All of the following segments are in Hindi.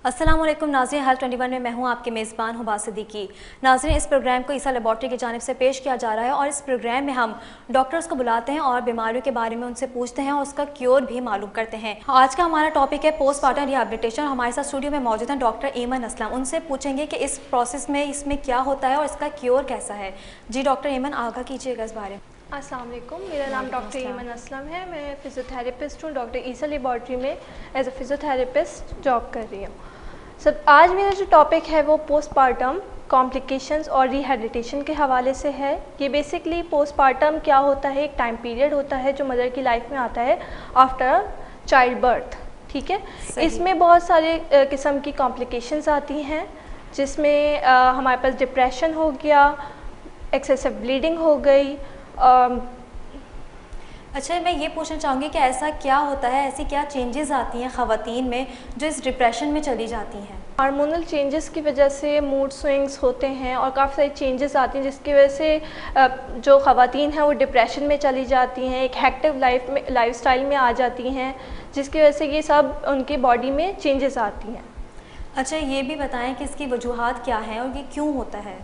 अस्सलाम वालेकुम नाज़रीन, हेल्थ 21 में मैं हूं आपके मेज़बान हुबा सिद्दीकी। नाज़रीन, इस प्रोग्राम को ईसा लेबॉर्ट्री की जानिब से पेश किया जा रहा है और इस प्रोग्राम में हम डॉक्टर्स को बुलाते हैं और बीमारियों के बारे में उनसे पूछते हैं और उसका क्योर भी मालूम करते हैं। आज का हमारा टॉपिक है पोस्टमार्टम रिहैबिलिटेशन। हमारे साथ स्टूडियो में मौजूद हैं डॉक्टर ईमन असलम। उनसे पूछेंगे कि इस प्रोसेस में इसमें क्या होता है और इसका क्योर कैसा है। जी डॉक्टर ईमन, आगाह कीजिएगा इस बारे में। अस्सलाम वालेकुम, मेरा नाम डॉक्टर ईमन असलम है। मैं फ़िज़ियोथेरेपिस्ट हूँ, डॉक्टर ईसा लेबॉर्ट्री में एज अ फ़िज़ियोथेरेपिस्ट जॉब कर रही हूँ। आज मेरा जो टॉपिक है वो पोस्टमार्टम कॉम्प्लिकेशंस और रिहैबिलिटेशन के हवाले से है। ये बेसिकली पोस्टमार्टम क्या होता है, एक टाइम पीरियड होता है जो मदर की लाइफ में आता है आफ्टर चाइल्ड बर्थ। ठीक है, इसमें बहुत सारे किस्म की कॉम्प्लिकेशंस आती हैं, जिसमें हमारे पास डिप्रेशन हो गया, एक्सेसिव ब्लीडिंग हो गई। अच्छा, मैं ये पूछना चाहूँगी कि ऐसा क्या होता है, ऐसी क्या चेंजेस आती हैं ख़वातीन में जो इस डिप्रेशन में चली जाती हैं? हार्मोनल चेंजेस की वजह से मूड स्विंग्स होते हैं और काफ़ी सारी चेंजेस आती हैं, जिसकी वजह से जो ख़वातीन हैं वो डिप्रेशन में चली जाती हैं, एक एक्टिव लाइफस्टाइल में आ जाती हैं, जिसकी वजह से ये सब उनकी बॉडी में चेंजेस आती हैं। अच्छा, ये भी बताएं कि इसकी वजूहात क्या हैं और ये क्यों होता है?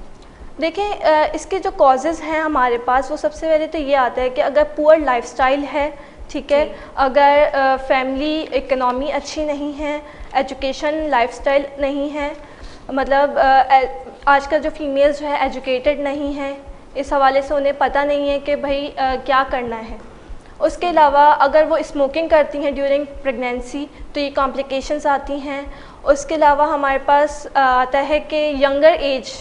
देखें, इसके जो कॉजेज़ हैं हमारे पास, वो सबसे पहले तो ये आता है कि अगर पुअर लाइफस्टाइल है, ठीक है, अगर फैमिली इकनॉमी अच्छी नहीं है, एजुकेशन लाइफस्टाइल नहीं है, मतलब आजकल जो फीमेल्स जो है एजुकेटेड नहीं है, इस हवाले से उन्हें पता नहीं है कि भाई क्या करना है। उसके अलावा अगर वो स्मोकिंग करती हैं ड्यूरिंग प्रेगनेंसी तो ये कॉम्प्लिकेशंस आती हैं। उसके अलावा हमारे पास आता है कि यंगर एज,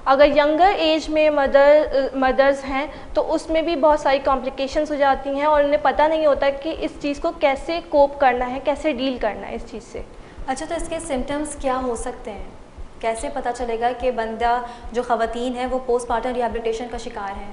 अगर यंगर एज में मदर्स हैं तो उसमें भी बहुत सारी कॉम्प्लिकेशंस हो जाती हैं और उन्हें पता नहीं होता कि इस चीज़ को कैसे कोप करना है, कैसे डील करना है इस चीज़ से। अच्छा, तो इसके सिम्टम्स क्या हो सकते हैं? कैसे पता चलेगा कि बंदा जो ख़वातीन है वो पोस्टमार्टम रिहैबिलिटेशन का शिकार है?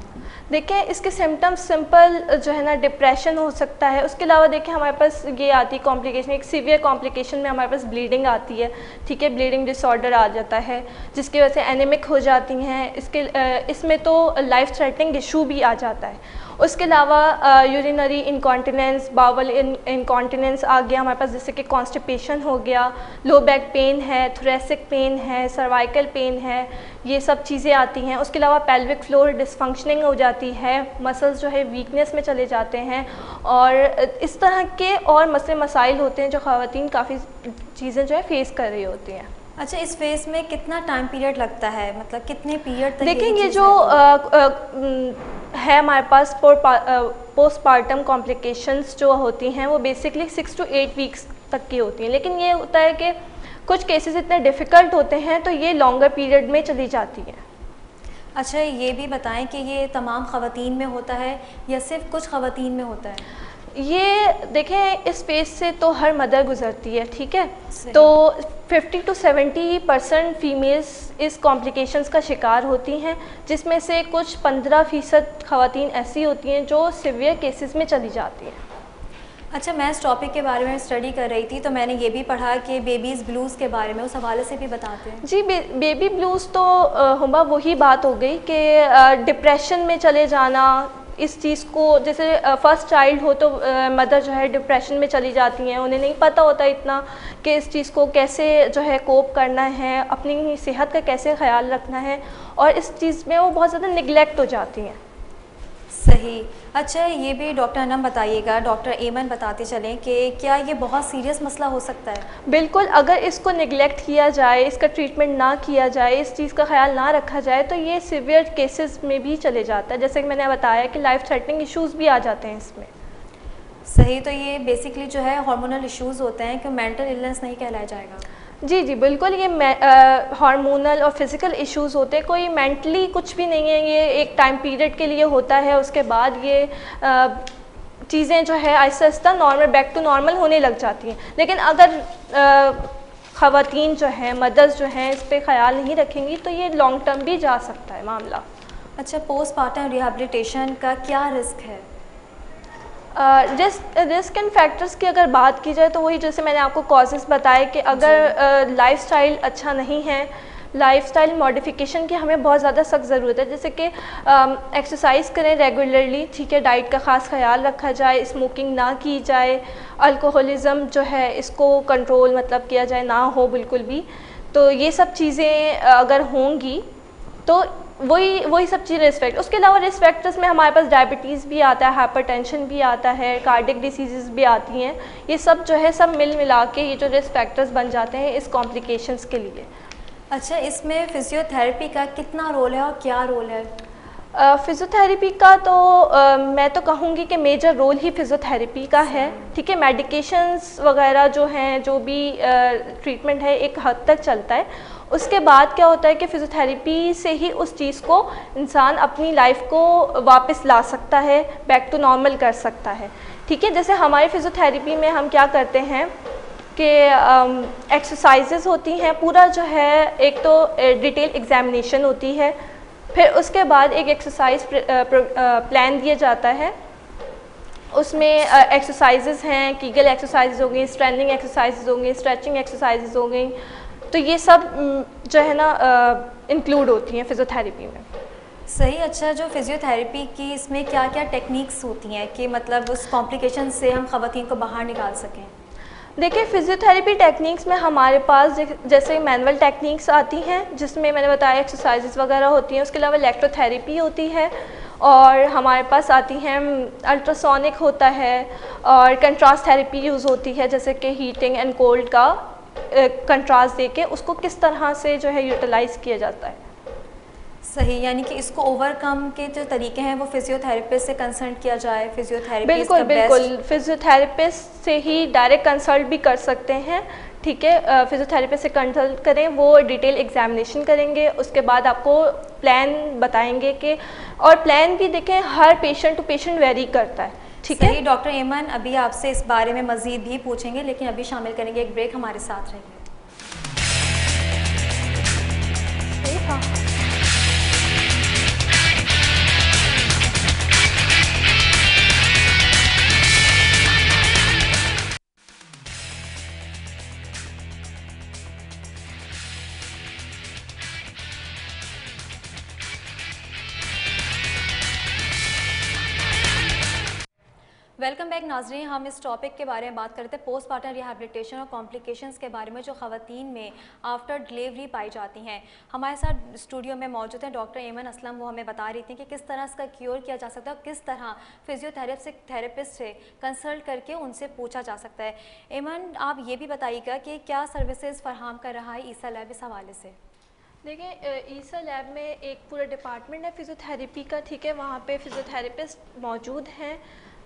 देखिए, इसके सिम्टम्स सिंपल जो है ना, डिप्रेशन हो सकता है। उसके अलावा देखिए हमारे पास ये आती है कॉम्प्लिकेशन, एक सीवियर कॉम्प्लिकेशन में हमारे पास ब्लीडिंग आती है। ठीक है, ब्लीडिंग डिसऑर्डर आ जाता है जिसकी वजह से एनीमिक हो जाती हैं। इसमें तो लाइफ थ्रेटनिंग इशू भी आ जाता है। उसके अलावा यूरिनरी इनकॉन्टिनेंस, बावल इनकॉन्टिनेंस आ गया हमारे पास, जैसे कि कॉन्स्टिपेशन हो गया, लो बैक पेन है, थोरेसिक पेन है, सर्वाइकल पेन है, ये सब चीज़ें आती हैं। उसके अलावा पेल्विक फ्लोर डिसफंक्शनिंग हो जाती है, मसल्स जो है वीकनेस में चले जाते हैं और इस तरह के और मसले मसाइल होते हैं जो ख़वातीन काफ़ी चीज़ें जो है फेस कर रही होती हैं। अच्छा, इस फेज़ में कितना टाइम पीरियड लगता है, मतलब कितने पीरियड तक? देखिए, ये जो है हमारे पास पोस्टमार्टम कॉम्प्लिकेशंस जो होती हैं वो बेसिकली 6 to 8 वीक्स तक की होती हैं, लेकिन ये होता है कि कुछ केसेस इतने डिफ़िकल्ट होते हैं तो ये लॉन्गर पीरियड में चली जाती हैं। अच्छा, ये भी बताएं कि ये तमाम ख़वातीन में होता है या सिर्फ कुछ ख़वातीन में होता है? ये देखें, इस फेज से तो हर मदर गुजरती है। ठीक है, तो 50 to 70% फीमेल्स इस कॉम्प्लिकेशंस का शिकार होती हैं, जिसमें से कुछ 15% ख़वातीन ऐसी होती हैं जो सिवियर केसेस में चली जाती हैं। अच्छा, मैं इस टॉपिक के बारे में स्टडी कर रही थी तो मैंने ये भी पढ़ा कि बेबीज़ ब्लूज़ के बारे में, उस हवाले से भी बताते हैं। जी, बेबी ब्लूज़ तो हुबा वही बात हो गई कि डिप्रेशन में चले जाना। इस चीज़ को, जैसे फर्स्ट चाइल्ड हो तो मदर जो है डिप्रेशन में चली जाती हैं, उन्हें नहीं पता होता इतना कि इस चीज़ को कैसे जो है कोप करना है, अपनी सेहत का कैसे ख्याल रखना है, और इस चीज़ में वो बहुत ज़्यादा निगलेक्ट हो जाती हैं। सही। अच्छा, ये भी डॉक्टर अनम बताइएगा, डॉक्टर ईमन बताते चलें कि क्या ये बहुत सीरियस मसला हो सकता है? बिल्कुल, अगर इसको निगलेक्ट किया जाए, इसका ट्रीटमेंट ना किया जाए, इस चीज़ का ख्याल ना रखा जाए तो ये सीवियर केसेस में भी चले जाता है। जैसे कि मैंने बताया कि लाइफ थ्रेटनिंग इश्यूज़ भी आ जाते हैं इसमें। सही, तो ये बेसिकली जो है हार्मोनल इश्यूज़ होते हैं कि मेंटल इलनेस नहीं कहलाया जाएगा? जी जी बिल्कुल, ये हार्मोनल और फिज़िकल इश्यूज़ होते हैं, कोई मेंटली कुछ भी नहीं है। ये एक टाइम पीरियड के लिए होता है, उसके बाद ये चीज़ें जो है Aahista Aahista normal, back to normal होने लग जाती हैं। लेकिन अगर ख़वातीन जो हैं, मदर्स जो हैं, इस पर ख़याल नहीं रखेंगी तो ये लॉन्ग टर्म भी जा सकता है मामला। अच्छा, पोस्टमार्टम रिहैबिलिटेशन का क्या रिस्क है? रिस्क एंड फैक्टर्स की अगर बात की जाए तो वही, जैसे मैंने आपको कॉजेज़ बताए कि अगर लाइफस्टाइल अच्छा नहीं है, लाइफस्टाइल मॉडिफिकेशन की हमें बहुत ज़्यादा सख्त ज़रूरत है, जैसे कि एक्सरसाइज करें रेगुलरली, ठीक है, डाइट का ख़ास ख्याल रखा जाए, स्मोकिंग ना की जाए, अल्कोहलिज़म जो है इसको कंट्रोल मतलब किया जाए, ना हो बिल्कुल भी। तो ये सब चीज़ें अगर होंगी तो वही सब चीज़ें रिस्क फैक्टर। उसके अलावा रिस्क फैक्टर्स में हमारे पास डायबिटीज़ भी आता है, हाइपरटेंशन भी आता है, कार्डियक डिसीज़ भी आती हैं। ये सब जो है सब मिल मिला के ये जो रिस्क फैक्टर्स बन जाते हैं इस कॉम्प्लिकेशंस के लिए। अच्छा, इसमें फिजियोथेरेपी का कितना रोल है और क्या रोल है? फ़िज़ियोथेरेपी का तो मैं तो कहूँगी कि मेजर रोल ही फ़िज़ियोथेरेपी का है, ठीक है। मेडिकेशंस वगैरह जो हैं, जो भी ट्रीटमेंट है एक हद तक चलता है। उसके बाद क्या होता है कि फ़िज़ियोथेरेपी से ही उस चीज़ को इंसान अपनी लाइफ को वापस ला सकता है, बैक टू नॉर्मल कर सकता है, ठीक है। जैसे हमारे फ़िज़ियोथेरेपी में हम क्या करते हैं कि एक्सरसाइजेज़ होती हैं, पूरा जो है एक तो डिटेल एग्जामिनेशन होती है, फिर उसके बाद एक एक्सरसाइज प्लान दिया जाता है। उसमें एक्सरसाइजेज़ हैं, कीगल एक्सरसाइजेज़ हो गई, स्ट्रेंथनिंग एक्सरसाइजेज़ हो गई, स्ट्रेचिंग एक्सरसाइजेज़ हो गई, तो ये सब जो है ना इंक्लूड होती हैं फ़िज़ियोथेरेपी में। सही। अच्छा, जो फिजियोथेरेपी की इसमें क्या क्या टेक्निक्स होती हैं कि मतलब उस कॉम्प्लिकेशन से हम ख़वातीन को बाहर निकाल सकें? देखिए, फ़िज़ियोथेरेपी टेक्निक्स में हमारे पास जैसे मैनुअल टेक्निक्स आती हैं, जिसमें मैंने बताया एक्सरसाइजेज़ वगैरह होती हैं। उसके अलावा इलेक्ट्रोथेरेपी होती है, और हमारे पास आती हैं अल्ट्रासोनिक होता है, और कंट्रास्ट थेरेपी यूज़ होती है, जैसे कि हीटिंग एंड कोल्ड का कंट्रास्ट देके उसको किस तरह से जो है यूटिलाइज़ किया जाता है। सही, यानी कि इसको ओवरकम के जो तरीके हैं वो फिजियोथेरेपिस्ट से कंसल्ट किया जाए। फिजियोथेरेपी बिल्कुल बिल्कुल, फिजियोथेरेपिस्ट से ही डायरेक्ट कंसल्ट भी कर सकते हैं, ठीक है। फिजियोथेरेपिस्ट से कंसल्ट करें, वो डिटेल एग्जामिनेशन करेंगे, उसके बाद आपको प्लान बताएंगे कि, और प्लान भी देखें हर पेशेंट टू पेशेंट वेरी करता है, ठीक है। डॉक्टर एमन, अभी आपसे इस बारे में मज़ीद भी पूछेंगे, लेकिन अभी शामिल करेंगे एक ब्रेक। हमारे साथ रहिए। वेलकम बैक नाजरीन। हम इस टॉपिक के बारे में बात करते हैं, पोस्टमार्टम रिहैबिलिटेशन और कॉम्प्लिकेशंस के बारे में जो ख़वातीन में आफ्टर डिलीवरी पाई जाती हैं। हमारे साथ स्टूडियो में मौजूद हैं डॉक्टर एमन असलम। वो हमें बता रही थी कि किस तरह इसका क्योर किया जा सकता है और किस तरह फिजियोथेरेपिस्ट से कंसल्ट करके उनसे पूछा जा सकता है। एमन, आप ये भी बताइएगा कि क्या सर्विसेज फराहम कर रहा है ईसा लैब इस हवाले से? देखिए, ईसा लैब में एक पूरा डिपार्टमेंट है फिज़ियोथेरेपी का, ठीक है। वहाँ पे फिज़ियोथेरेपिस्ट मौजूद हैं,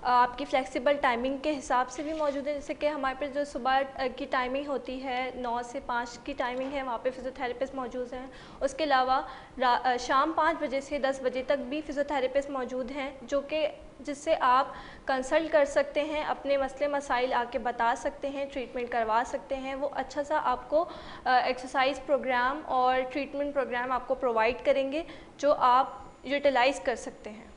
आपकी फ़्लेक्सिबल टाइमिंग के हिसाब से भी मौजूद है। जैसे कि हमारे पे जो सुबह की टाइमिंग होती है 9 से 5 की टाइमिंग है, वहाँ पे फ़िज़ियोथेरेपिस्ट मौजूद हैं। उसके अलावा शाम 5 बजे से 10 बजे तक भी फ़िज़ियोथेरेपिस्ट मौजूद हैं, जो कि जिससे आप कंसल्ट कर सकते हैं, अपने मसले मसाइल आके बता सकते हैं, ट्रीटमेंट करवा सकते हैं। वो अच्छा सा आपको एक्सरसाइज प्रोग्राम और ट्रीटमेंट प्रोग्राम आपको प्रोवाइड करेंगे, जो आप यूटिलाइज़ कर सकते हैं।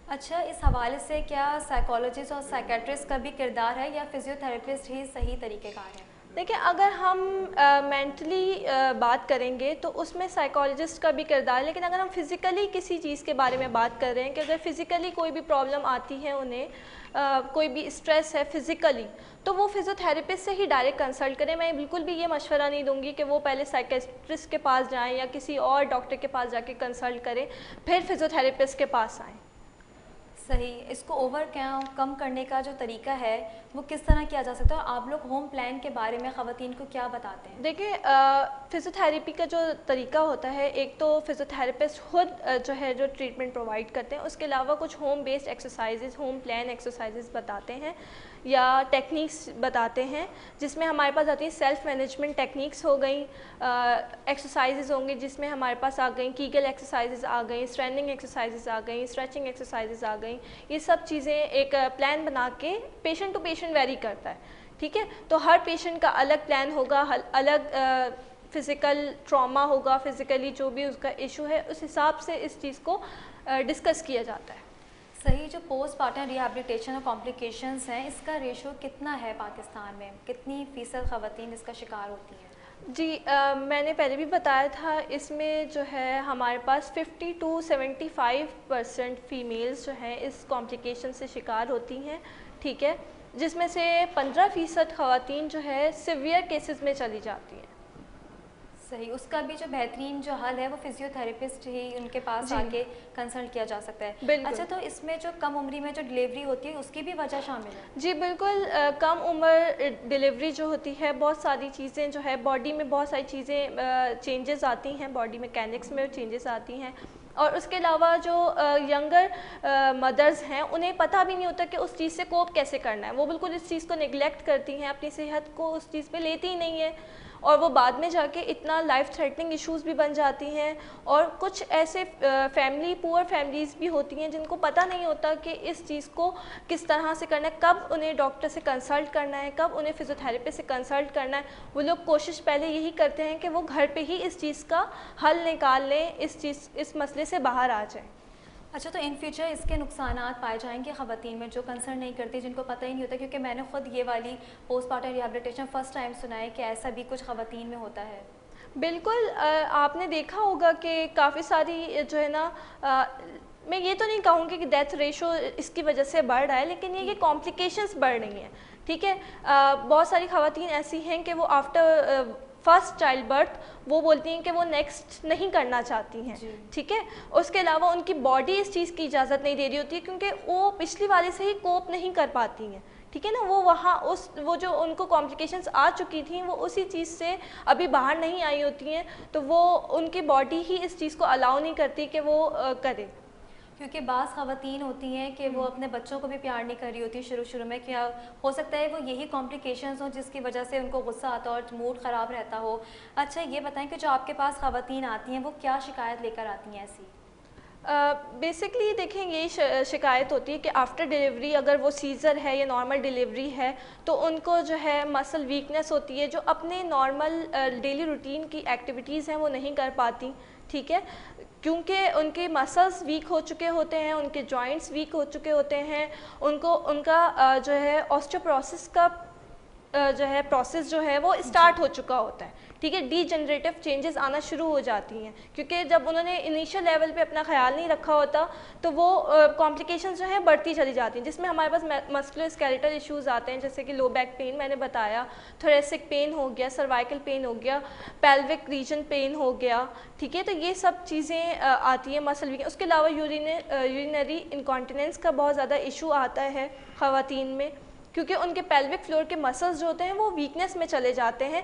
अच्छा, इस हवाले से क्या साइकोलॉजिस्ट और साइकेट्रिस्ट का भी किरदार है या फिजियोथेरेपिस्ट ही सही तरीक़ेकार है? देखिए, अगर हम मेंटली बात करेंगे तो उसमें साइकोलॉजिस्ट का भी किरदार है, लेकिन अगर हम फिज़िकली किसी चीज़ के बारे में बात कर रहे हैं कि अगर फ़िज़िकली कोई भी प्रॉब्लम आती है उन्हें, कोई भी स्ट्रेस है फ़िज़िकली, तो वो फिज़ियोथेरेपिस्ट से ही डायरेक्ट कंसल्ट करें। मैं बिल्कुल भी ये मशवरा नहीं दूंगी कि वो पहले साइकेट्रिस्ट के पास जाएं या किसी और डॉक्टर के पास जाके कंसल्ट करें, फिर फिज़ियोथेरेपिस्ट के पास आएँ। सही। इसको कम करने का जो तरीका है वो किस तरह किया जा सकता है, और आप लोग होम प्लान के बारे में ख़वातीन को क्या बताते हैं? देखिए, फ़िज़ियोथेरेपी का जो तरीका होता है, एक तो फ़िज़ियोथेरेपिस्ट खुद जो है जो ट्रीटमेंट प्रोवाइड करते हैं, उसके अलावा कुछ home based exercises, home plan exercises बताते हैं या टेक्निक्स बताते हैं, जिसमें हमारे पास आती है सेल्फ़ मैनेजमेंट टेक्निक्स हो गई, एक्सरसाइजेज़ होंगी जिसमें हमारे पास आ गई कीगल एक्सरसाइजेज़ आ गई, स्ट्रेंडिंग एक्सरसाइजेज़ आ गई, स्ट्रेचिंग एक्सरसाइजेज़ आ गई। ये सब चीज़ें एक प्लान बना के पेशेंट टू पेशेंट वेरी करता है, ठीक है। तो हर पेशेंट का अलग प्लान होगा, अलग फ़िज़िकल ट्रॉमा होगा, फ़िज़िकली जो भी उसका इशू है उस हिसाब से इस चीज़ को डिस्कस किया जाता है। सही। जो पोस्टमार्टम रिहैबिलिटेशन और कॉम्प्लिकेशंस हैं, इसका रेशो कितना है पाकिस्तान में? कितनी फ़ीसद ख़वातीन इसका शिकार होती हैं? जी मैंने पहले भी बताया था, इसमें जो है हमारे पास 50 to 75% फ़ीमेल्स जो हैं इस कॉम्प्लिकेशन से शिकार होती हैं, ठीक है, जिसमें से 15% ख़वातीन जो है सिवियर केसेस में चली जाती हैं। सही, उसका भी जो बेहतरीन जो हल है वो फिजियोथेरेपिस्ट ही उनके पास आके कंसल्ट किया जा सकता है। अच्छा, तो इसमें जो कम उम्री में जो डिलीवरी होती है उसकी भी वजह शामिल है? जी बिल्कुल, कम उम्र डिलीवरी जो होती है, बहुत सारी चीज़ें जो है बॉडी में बहुत सारी चीज़ें चेंजेस आती हैं, बॉडी मैकेनिक्स में चेंजेस आती हैं, और उसके अलावा जो यंगर मदर्स हैं उन्हें पता भी नहीं होता कि उस चीज़ से कोप कैसे करना है। वो बिल्कुल इस चीज़ को नेग्लेक्ट करती हैं, अपनी सेहत को उस चीज़ पे लेती ही नहीं है, और वो बाद में जाके इतना लाइफ थ्रेटनिंग इश्यूज़ भी बन जाती हैं। और कुछ ऐसे पुअर फैमिलीज़ भी होती हैं जिनको पता नहीं होता कि इस चीज़ को किस तरह से करना है, कब उन्हें डॉक्टर से कंसल्ट करना है, कब उन्हें फिजियोथेरेपिस्ट से कंसल्ट करना है। वो लोग कोशिश पहले यही करते हैं कि वो घर पे ही इस चीज़ का हल निकाल लें, इस मसले से बाहर आ जाएं। अच्छा, तो इन फ्यूचर इसके नुकसानात पाए जाएंगे ख़वातीन में जो कंसर्न नहीं करती, जिनको पता ही नहीं होता? क्योंकि मैंने ख़ुद ये वाली पोस्टमार्टम रिहैबिलिटेशन फ़र्स्ट टाइम सुना है कि ऐसा भी कुछ ख़वातीन में होता है। बिल्कुल, आपने देखा होगा कि काफ़ी सारी जो है ना, मैं ये तो नहीं कहूँगी कि डेथ रेशो इसकी वजह से बढ़ रहा है, लेकिन ये कॉम्प्लिकेशंस बढ़ रही हैं, ठीक है। बहुत सारी ख़वातीन ऐसी हैं कि वो आफ्टर फर्स्ट चाइल्ड बर्थ वो बोलती हैं कि वो नेक्स्ट नहीं करना चाहती हैं, ठीक है। उसके अलावा उनकी बॉडी इस चीज़ की इजाज़त नहीं दे रही होती है, क्योंकि वो पिछली वाले से ही कोप नहीं कर पाती हैं, ठीक है ना। वो वहाँ वो जो उनको कॉम्प्लिकेशंस आ चुकी थी वो उसी चीज़ से अभी बाहर नहीं आई होती हैं, तो वो उनकी बॉडी ही इस चीज़ को अलाउ नहीं करती कि वो करे। क्योंकि बाज़ ख़वातीन होती हैं कि वो अपने बच्चों को भी प्यार नहीं कर रही होती शुरू में, क्या हो सकता है वो यही कॉम्प्लिकेशंस हो जिसकी वजह से उनको गुस्सा आता हो और मूड ख़राब रहता हो। अच्छा, ये बताएं कि जो आपके पास ख़वातीन आती हैं वो क्या शिकायत लेकर आती हैं ऐसी? बेसिकली देखें, यही शिकायत होती है कि आफ्टर डिलीवरी अगर वो सीज़र है या नॉर्मल डिलीवरी है तो उनको जो है मसल वीकनेस होती है, जो अपने नॉर्मल डेली रूटीन की एक्टिविटीज़ हैं वो नहीं कर पाती, ठीक है, क्योंकि उनके मसल्स वीक हो चुके होते हैं, उनके जॉइंट्स वीक हो चुके होते हैं, उनका जो है ऑस्टियोपोरोसिस का जो है प्रोसेस जो है वो स्टार्ट हो चुका होता है, ठीक है। डीजनरेटिव चेंजेस आना शुरू हो जाती हैं, क्योंकि जब उन्होंने इनिशियल लेवल पे अपना ख्याल नहीं रखा होता तो वो कॉम्प्लिकेशंस जो हैं बढ़ती चली जाती हैं, जिसमें हमारे पास मस्कुलोस्केलेटल इश्यूज़ आते हैं, जैसे कि लो बैक पेन मैंने बताया, थोरेसिक पेन हो गया, सर्वाइकल पेन हो गया, पेल्विक रीजन पेन हो गया, ठीक है। तो ये सब चीज़ें आती हैं मसल वीक। उसके अलावा यूरिनरी इनकॉन्टिनेंस का बहुत ज़्यादा इशू आता है ख़वातीन में, क्योंकि उनके पेल्विक फ्लोर के मसल्स जो होते हैं वो वीकनेस में चले जाते हैं,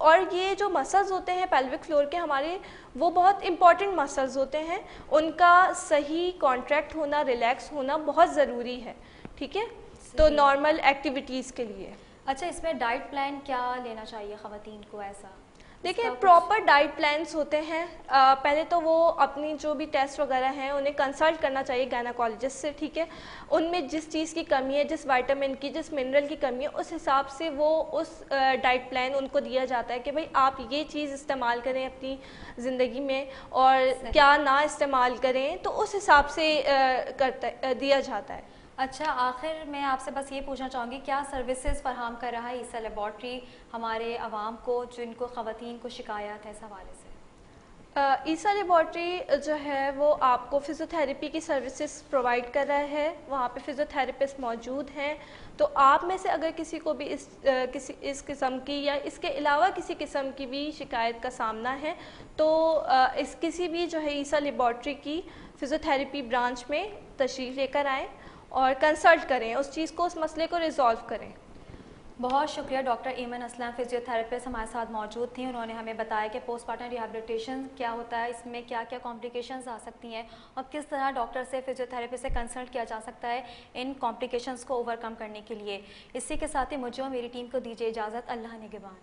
और ये जो मसल्स होते हैं पेल्विक फ्लोर के हमारे, वो बहुत इंपॉर्टेंट मसल्स होते हैं, उनका सही कॉन्ट्रैक्ट होना, रिलैक्स होना बहुत ज़रूरी है, ठीक है, तो नॉर्मल एक्टिविटीज़ के लिए। अच्छा, इसमें डाइट प्लान क्या लेना चाहिए ख़वातीन को? ऐसा देखिए, प्रॉपर डाइट प्लान्स होते हैं। पहले तो वो अपनी जो भी टेस्ट वगैरह हैं उन्हें कंसल्ट करना चाहिए गायनेकोलॉजिस्ट से, ठीक है। उनमें जिस चीज़ की कमी है, जिस विटामिन की, जिस मिनरल की कमी है, उस हिसाब से वो उस डाइट प्लान उनको दिया जाता है कि भाई आप ये चीज़ इस्तेमाल करें अपनी ज़िंदगी में और क्या ना इस्तेमाल करें, तो उस हिसाब से दिया जाता है। अच्छा, आखिर मैं आपसे बस ये पूछना चाहूँगी, क्या सर्विसेज फराहम कर रहा है ईसा लेबॉर्ट्री हमारे आवाम को जिनको ख़वातीन को शिकायत है इस हवाले से? ईसा लेबॉर्ट्री जो है वो आपको फ़िज़ियोथेरेपी की सर्विसेज प्रोवाइड कर रहा है, वहाँ पे फ़िज़ियोथेरेपिस्ट मौजूद हैं। तो आप में से अगर किसी को भी इस किस्म की या इसके अलावा किसी किस्म की भी शिकायत का सामना है तो इस किसी भी जो है ईसा लेबॉर्ट्री की फ़िज़ियोथेरेपी ब्रांच में तशरीफ़ लेकर आएँ और कंसल्ट करें, उस चीज़ को, उस मसले को रिज़ॉल्व करें। बहुत शुक्रिया। डॉक्टर ईमन असलम फिजियोथेरेपिस्ट हमारे साथ मौजूद थी। उन्होंने हमें बताया कि पोस्टमार्टम रिहैबिलिटेशन क्या होता है, इसमें क्या क्या कॉम्प्लिकेशंस आ सकती हैं और किस तरह डॉक्टर से, फिजियोथेरेपिस्ट से कंसल्ट किया जा सकता है इन कॉम्प्लिकेशंस को ओवरकम करने के लिए। इसी के साथ ही मुझे और मेरी टीम को दीजिए इजाज़त। अल्लाह निगहबान।